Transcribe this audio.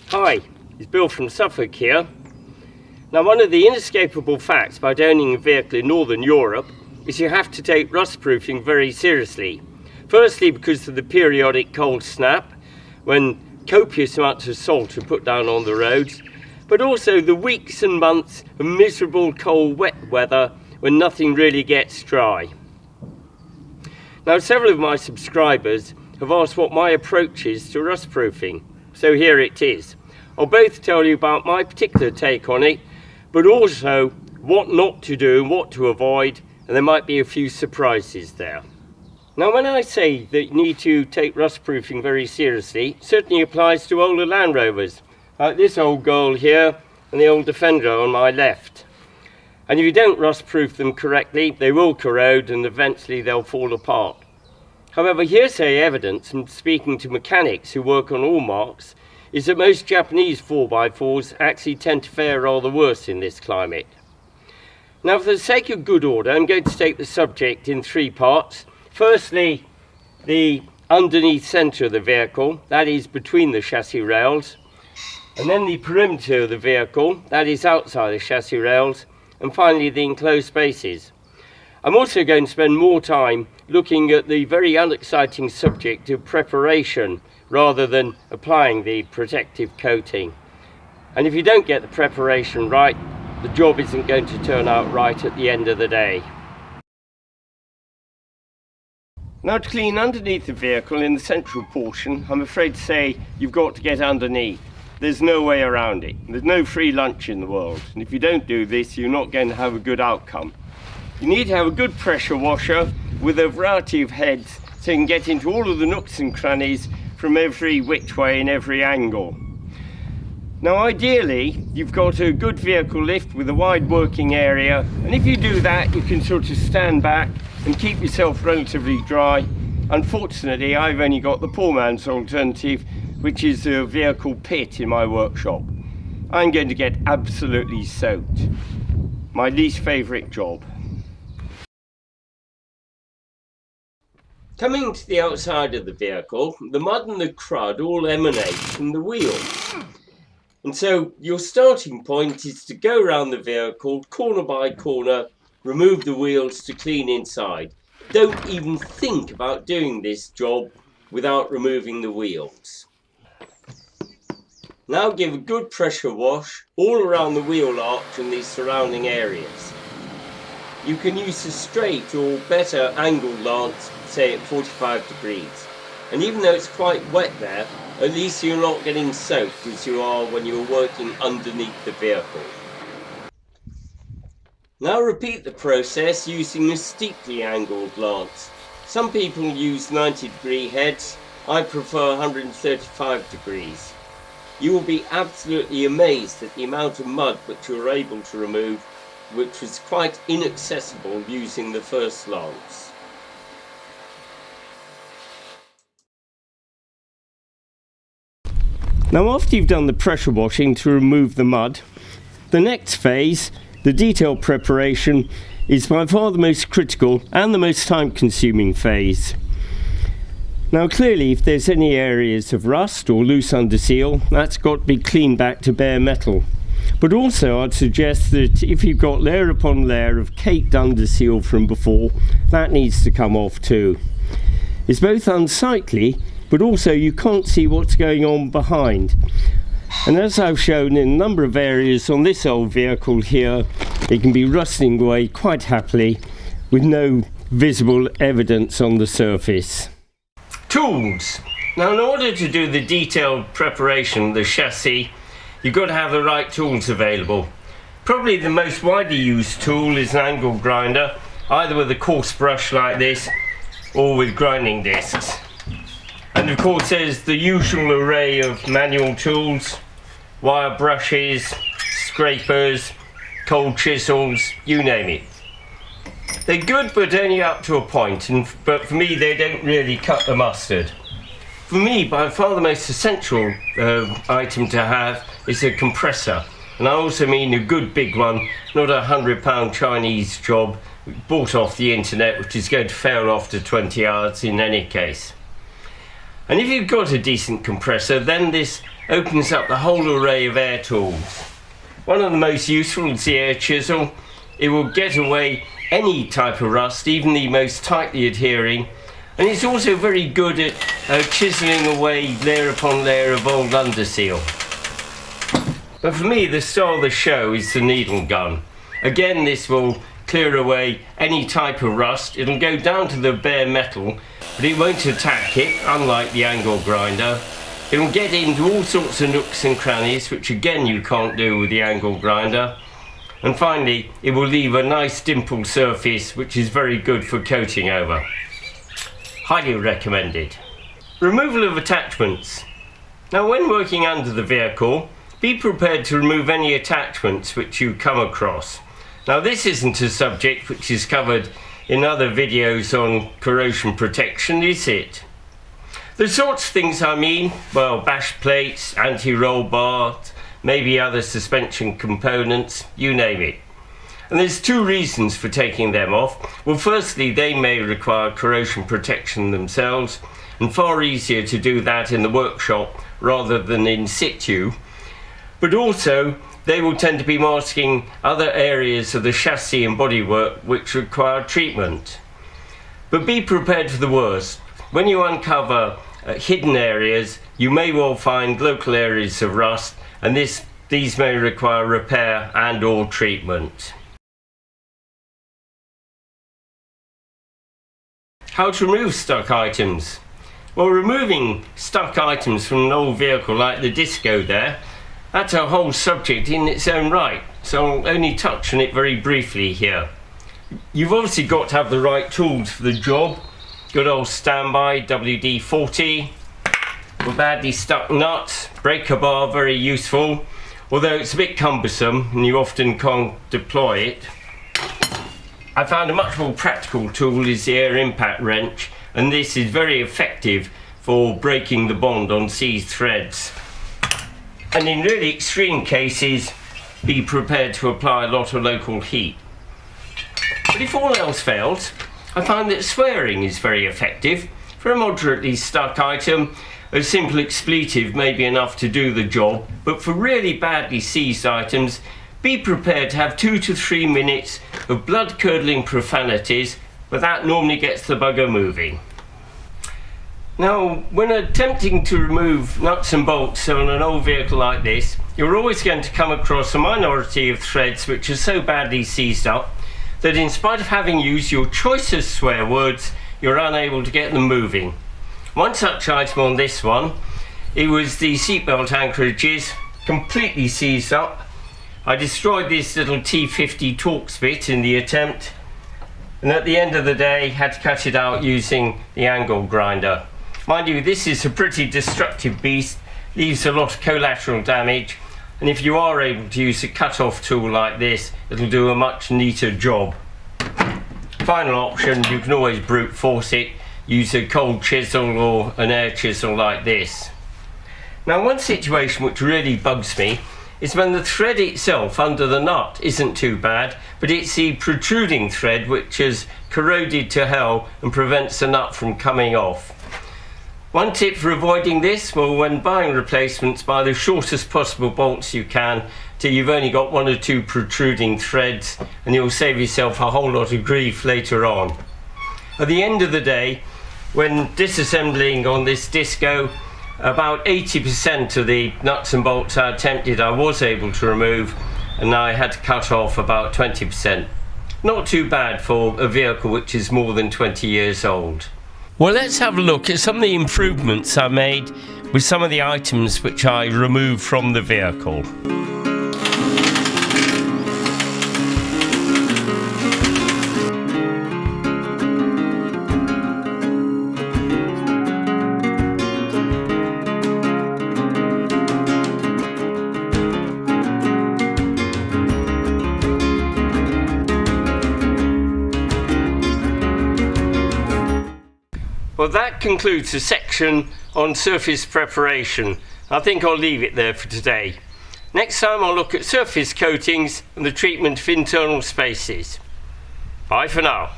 Hi, it's Bill from Suffolk here. Now, one of the inescapable facts about owning a vehicle in Northern Europe is you have to take rustproofing very seriously. Firstly, because of the periodic cold snap, when copious amounts of salt are put down on the roads, but also the weeks and months of miserable cold wet weather when nothing really gets dry. Now, several of my subscribers have asked what my approach is to rustproofing, so here it is. I'll both tell you about my particular take on it, but also what not to do and what to avoid, and there might be a few surprises there. Now, when I say that you need to take rustproofing very seriously, it certainly applies to older Land Rovers, like this old girl here and the old Defender on my left. And if you don't rustproof them correctly, they will corrode and eventually they'll fall apart. However, hearsay evidence from speaking to mechanics who work on all marks is that most Japanese 4x4s actually tend to fare rather worse in this climate. Now, for the sake of good order, I'm going to take the subject in three parts. Firstly, the underneath centre of the vehicle, that is between the chassis rails, and then the perimeter of the vehicle, that is outside the chassis rails, and finally the enclosed spaces. I'm also going to spend more time looking at the very unexciting subject of preparation rather than applying the protective coating. And if you don't get the preparation right, the job isn't going to turn out right at the end of the day. Now, to clean underneath the vehicle in the central portion, I'm afraid to say you've got to get underneath. There's no way around it. There's no free lunch in the world, and if you don't do this, you're not going to have a good outcome. You need to have a good pressure washer with a variety of heads so you can get into all of the nooks and crannies from every which way and every angle. Now, ideally, you've got a good vehicle lift with a wide working area, and if you do that, you can sort of stand back and keep yourself relatively dry. Unfortunately, I've only got the poor man's alternative, which is a vehicle pit in my workshop. I'm going to get absolutely soaked. My least favourite job. Coming to the outside of the vehicle, the mud and the crud all emanate from the wheels. And so your starting point is to go around the vehicle, corner by corner, remove the wheels to clean inside. Don't even think about doing this job without removing the wheels. Now give a good pressure wash all around the wheel arch and the surrounding areas. You can use a straight or better angled lance, say at 45 degrees. And even though it's quite wet there, at least you're not getting soaked as you are when you're working underneath the vehicle. Now repeat the process using a steeply angled lance. Some people use 90-degree heads. I prefer 135 degrees. You will be absolutely amazed at the amount of mud which you're able to remove, which was quite inaccessible using the first lance. Now, after you've done the pressure washing to remove the mud, the next phase, the detail preparation, is by far the most critical and the most time-consuming phase. Now, clearly, if there's any areas of rust or loose underseal, that's got to be cleaned back to bare metal. But also, I'd suggest that if you've got layer upon layer of caked underseal from before, that needs to come off too. It's both unsightly, but also you can't see what's going on behind. And as I've shown in a number of areas on this old vehicle here, it can be rusting away quite happily with no visible evidence on the surface. Tools. Now, in order to do the detailed preparation of the chassis, you've got to have the right tools available. Probably the most widely used tool is an angle grinder, either with a coarse brush like this or with grinding discs. And of course there's the usual array of manual tools, wire brushes, scrapers, cold chisels, you name it. They're good, but only up to a point, but for me they don't really cut the mustard. For me, by far the most essential item to have is a compressor. And I also mean a good big one, not a £100 Chinese job bought off the internet, which is going to fail after 20 hours in any case. And if you've got a decent compressor, then this opens up the whole array of air tools. One of the most useful is the air chisel. It will get away any type of rust, even the most tightly adhering, and it's also very good at chiseling away layer upon layer of old underseal. But for me, the star of the show is the needle gun. Again, this will clear away any type of rust. It'll go down to the bare metal, but it won't attack it, unlike the angle grinder. It'll get into all sorts of nooks and crannies, which again you can't do with the angle grinder. And finally, it will leave a nice dimpled surface, which is very good for coating over. Highly recommended. Removal of attachments. Now, when working under the vehicle, be prepared to remove any attachments which you come across. Now, this isn't a subject which is covered in other videos on corrosion protection, is it? The sorts of things I mean, well, bash plates, anti-roll bars, maybe other suspension components, you name it. And there's two reasons for taking them off. Well, firstly, they may require corrosion protection themselves, and far easier to do that in the workshop rather than in situ. But also, they will tend to be masking other areas of the chassis and bodywork which require treatment. But be prepared for the worst. When you uncover hidden areas, you may well find local areas of rust, and these may require repair and or treatment. How to remove stuck items? Well, removing stuck items from an old vehicle like the Disco there, that's a whole subject in its own right, so I'll only touch on it very briefly here. You've obviously got to have the right tools for the job. Good old standby WD-40, a badly stuck nut, breaker bar, very useful, although it's a bit cumbersome and you often can't deploy it. I found a much more practical tool is the air impact wrench, and this is very effective for breaking the bond on seized threads. And in really extreme cases, be prepared to apply a lot of local heat. But if all else fails, I find that swearing is very effective. For a moderately stuck item, a simple expletive may be enough to do the job, but for really badly seized items, be prepared to have 2 to 3 minutes of blood-curdling profanities, but that normally gets the bugger moving. Now, when attempting to remove nuts and bolts on an old vehicle like this, you're always going to come across a minority of threads which are so badly seized up that in spite of having used your choicest swear words, you're unable to get them moving. One such item on this one, it was the seatbelt anchorages, completely seized up. I destroyed this little T50 Torx bit in the attempt, and at the end of the day had to cut it out using the angle grinder. Mind you, this is a pretty destructive beast, leaves a lot of collateral damage, and if you are able to use a cut-off tool like this, it'll do a much neater job. Final option, you can always brute force it, use a cold chisel or an air chisel like this. Now, one situation which really bugs me is when the thread itself under the nut isn't too bad, but it's the protruding thread which has corroded to hell and prevents the nut from coming off. One tip for avoiding this, well, when buying replacements, buy the shortest possible bolts you can till you've only got 1 or 2 protruding threads, and you'll save yourself a whole lot of grief later on. At the end of the day, when disassembling on this Disco, about 80% of the nuts and bolts I attempted I was able to remove, and I had to cut off about 20%. Not too bad for a vehicle which is more than 20 years old. Well, let's have a look at some of the improvements I made with some of the items which I removed from the vehicle. Well, that concludes the section on surface preparation. I think I'll leave it there for today. Next time I'll look at surface coatings and the treatment of internal spaces. Bye for now.